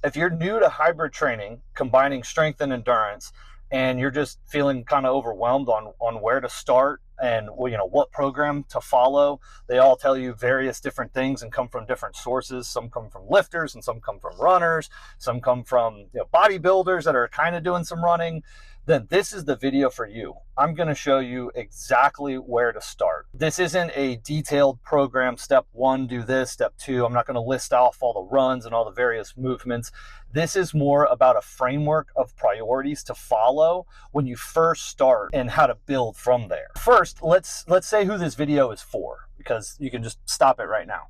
If you're new to hybrid training, combining strength and endurance, and you're just feeling kind of overwhelmed on where to start and what program to follow, they all tell you various different things and come from different sources. Some come from lifters and some come from runners. Some come from bodybuilders that are kind of doing some running. Then this is the video for you. I'm going to show you exactly where to start. This isn't a detailed program. Step 1, do this. Step 2, I'm not going to list off all the runs and all the various movements. This is more about a framework of priorities to follow when you first start and how to build from there. First, let's say who this video is for, because you can just stop it right now.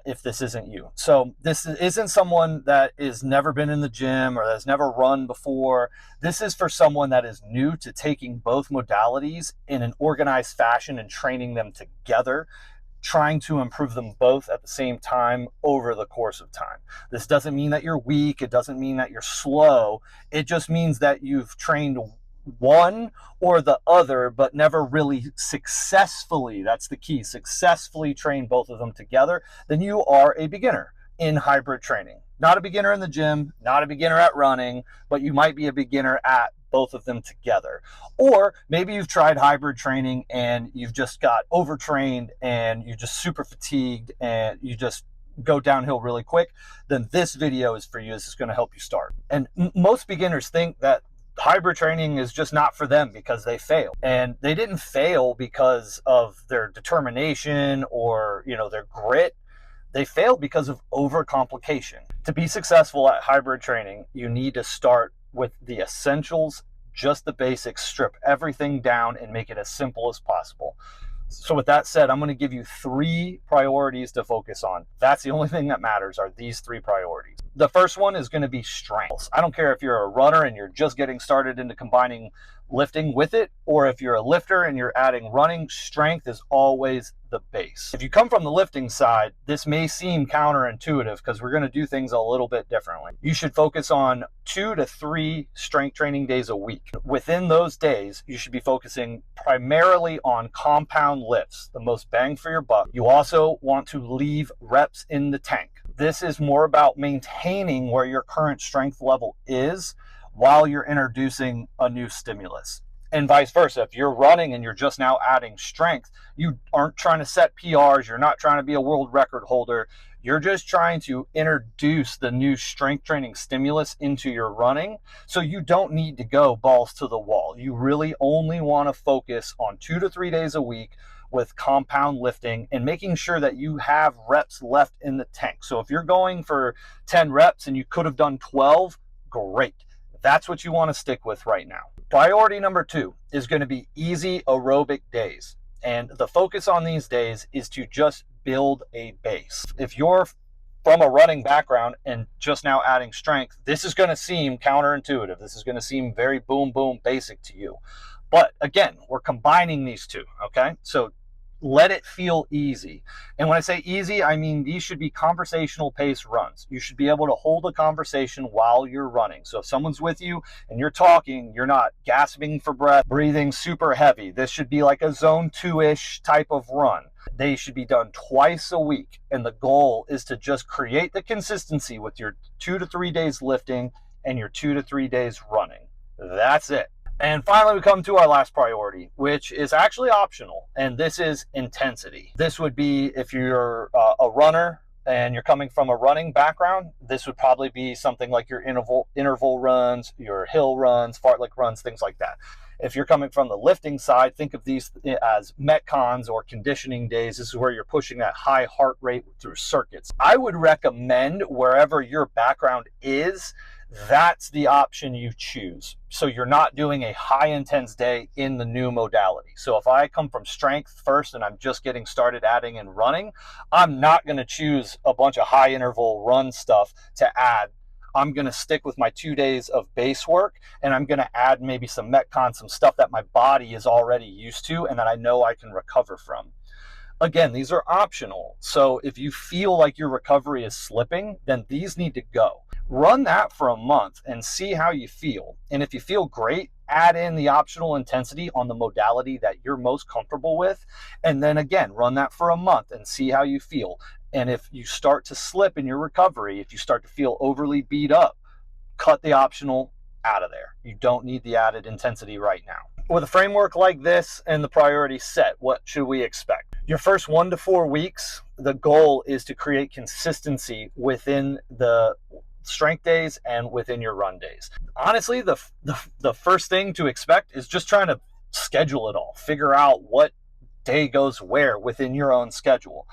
If this isn't you. So this isn't someone that is never been in the gym or has never run before. This is for someone that is new to taking both modalities in an organized fashion and training them together, trying to improve them both at the same time over the course of time. This doesn't mean that you're weak. It doesn't mean that you're slow. It just means that you've trained one or the other, but never really successfully, that's the key, successfully train both of them together. Then you are a beginner in hybrid training. Not a beginner in the gym, not a beginner at running, but you might be a beginner at both of them together. Or maybe you've tried hybrid training and you've just got overtrained and you're just super fatigued and you just go downhill really quick. Then this video is for you. This is going to help you start. And most beginners think that hybrid training is just not for them because they fail. And they didn't fail because of their determination or, their grit. They failed because of overcomplication. To be successful at hybrid training, you need to start with the essentials, just the basics, strip everything down and make it as simple as possible. So with that said, I'm going to give you 3 priorities to focus on. That's the only thing that matters, are these 3 priorities. The first one is going to be strength. I don't care if you're a runner and you're just getting started into combining lifting with it, or if you're a lifter and you're adding running, strength is always the base. If you come from the lifting side, this may seem counterintuitive because we're going to do things a little bit differently. You should focus on 2 to 3 strength training days a week. Within those days, you should be focusing primarily on compound lifts, the most bang for your buck. You also want to leave reps in the tank. This is more about maintaining where your current strength level is while you're introducing a new stimulus. And vice versa. If you're running and you're just now adding strength, you aren't trying to set PRs, you're not trying to be a world record holder, you're just trying to introduce the new strength training stimulus into your running, so you don't need to go balls to the wall. You really only want to focus on 2 to 3 days a week with compound lifting and making sure that you have reps left in the tank. So if you're going for 10 reps and you could have done 12, great. That's what you want to stick with right now. Priority number 2 is going to be easy aerobic days. And the focus on these days is to just build a base. If you're from a running background and just now adding strength, this is going to seem counterintuitive. This is going to seem very boom, boom, basic to you. But again, we're combining these 2, okay? So let it feel easy. And when I say easy, I mean these should be conversational pace runs. You should be able to hold a conversation while you're running. So if someone's with you and you're talking, you're not gasping for breath, breathing super heavy. This should be like a zone 2-ish type of run. They should be done twice a week. And the goal is to just create the consistency with your 2 to 3 days lifting and your 2 to 3 days running. That's it. And finally, we come to our last priority, which is actually optional, and this is intensity. This would be if you're a runner and you're coming from a running background, this would probably be something like your interval runs, your hill runs, fartlek runs, things like that. If you're coming from the lifting side, think of these as metcons or conditioning days. This is where you're pushing that high heart rate through circuits. I would recommend wherever your background is, that's the option you choose. So you're not doing a high intense day in the new modality. So if I come from strength first and I'm just getting started adding and running, I'm not going to choose a bunch of high interval run stuff to add. I'm going to stick with my 2 days of base work, and I'm going to add maybe some metcon, some stuff that my body is already used to and that I know I can recover from. Again, these are optional. So if you feel like your recovery is slipping, then these need to go. Run that for a month and see how you feel. And if you feel great, add in the optional intensity on the modality that you're most comfortable with. And then again, run that for a month and see how you feel. And if you start to slip in your recovery, if you start to feel overly beat up, cut the optional out of there. You don't need the added intensity right now. With a framework like this and the priority set, what should we expect? Your first 1 to 4 weeks, the goal is to create consistency within the strength days and within your run days. Honestly, the first thing to expect is just trying to schedule it all. Figure out what day goes where within your own schedule.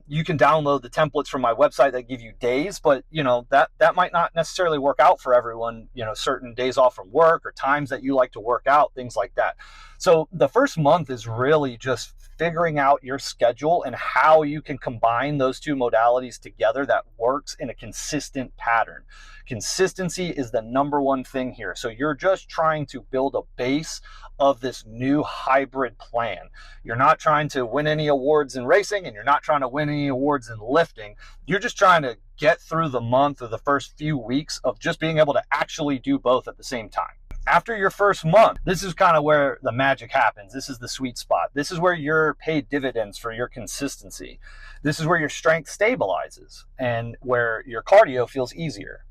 You can download the templates from my website that give you days, but that might not necessarily work out for everyone. Certain days off from work or times that you like to work out, things like that. So the first month is really just figuring out your schedule and how you can combine those two modalities together that works in a consistent pattern. Consistency is the number one thing here. So you're just trying to build a base of this new hybrid plan. You're not trying to win any awards in racing, and you're not trying to win any awards in lifting. You're just trying to get through the month or the first few weeks of just being able to actually do both at the same time. After your first month, this is kind of where the magic happens. This is the sweet spot. This is where you're paid dividends for your consistency. This is where your strength stabilizes and where your cardio feels easier.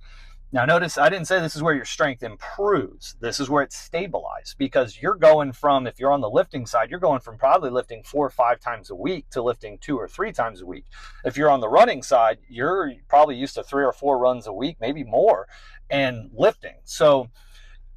Now notice I didn't say this is where your strength improves. This is where it's stabilized, because you're going from, if you're on the lifting side, you're going from probably lifting 4 or 5 times a week to lifting 2 or 3 times a week. If you're on the running side, you're probably used to 3 or 4 runs a week, maybe more, and lifting. So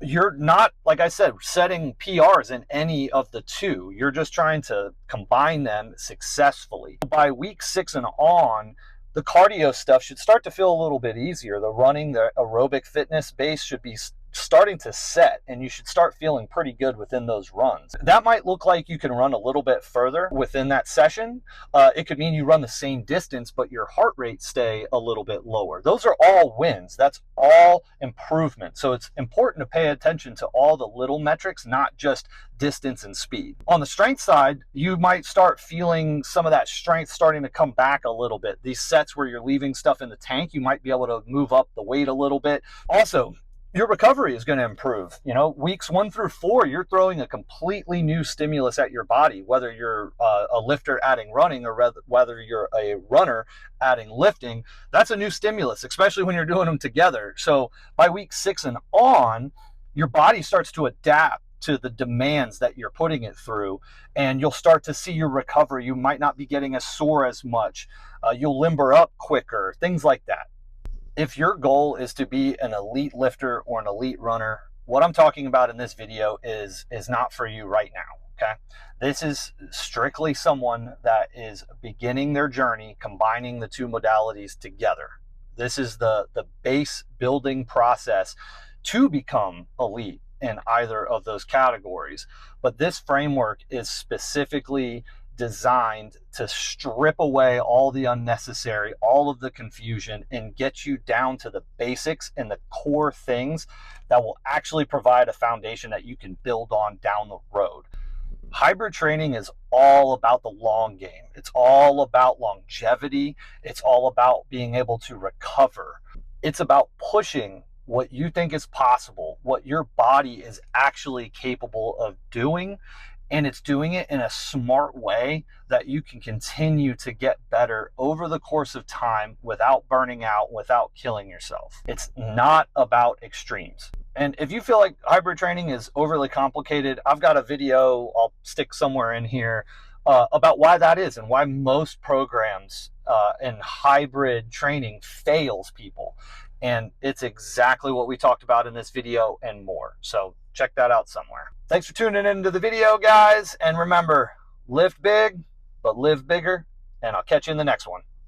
you're not, like I said, setting PRs in any of the two. You're just trying to combine them successfully. By week 6 and on, the cardio stuff should start to feel a little bit easier. The running, the aerobic fitness base should be starting to set, and you should start feeling pretty good within those runs. That might look like you can run a little bit further within that session. It could mean you run the same distance, but your heart rate stay a little bit lower. Those are all wins. That's all improvement. So it's important to pay attention to all the little metrics, not just distance and speed. On the strength side, you might start feeling some of that strength starting to come back a little bit. These sets where you're leaving stuff in the tank, you might be able to move up the weight a little bit. Also, your recovery is going to improve. Weeks 1 through 4, you're throwing a completely new stimulus at your body, whether you're a lifter adding running or whether you're a runner adding lifting. That's a new stimulus, especially when you're doing them together. So by week 6 and on, your body starts to adapt to the demands that you're putting it through, and you'll start to see your recovery. You might not be getting as sore as much. You'll limber up quicker, things like that. If your goal is to be an elite lifter or an elite runner, what I'm talking about in this video is not for you right now, okay? This is strictly someone that is beginning their journey, combining the two modalities together. This is the base building process to become elite in either of those categories. But this framework is specifically designed to strip away all the unnecessary, all of the confusion, and get you down to the basics and the core things that will actually provide a foundation that you can build on down the road. Hybrid training is all about the long game. It's all about longevity. It's all about being able to recover. It's about pushing what you think is possible, what your body is actually capable of doing, and it's doing it in a smart way that you can continue to get better over the course of time without burning out, without killing yourself. It's not about extremes. And if you feel like hybrid training is overly complicated, I've got a video I'll stick somewhere in here about why that is and why most programs in hybrid training fails people. And it's exactly what we talked about in this video and more. So check that out somewhere. Thanks for tuning into the video, guys. And remember, lift big, but live bigger. And I'll catch you in the next one.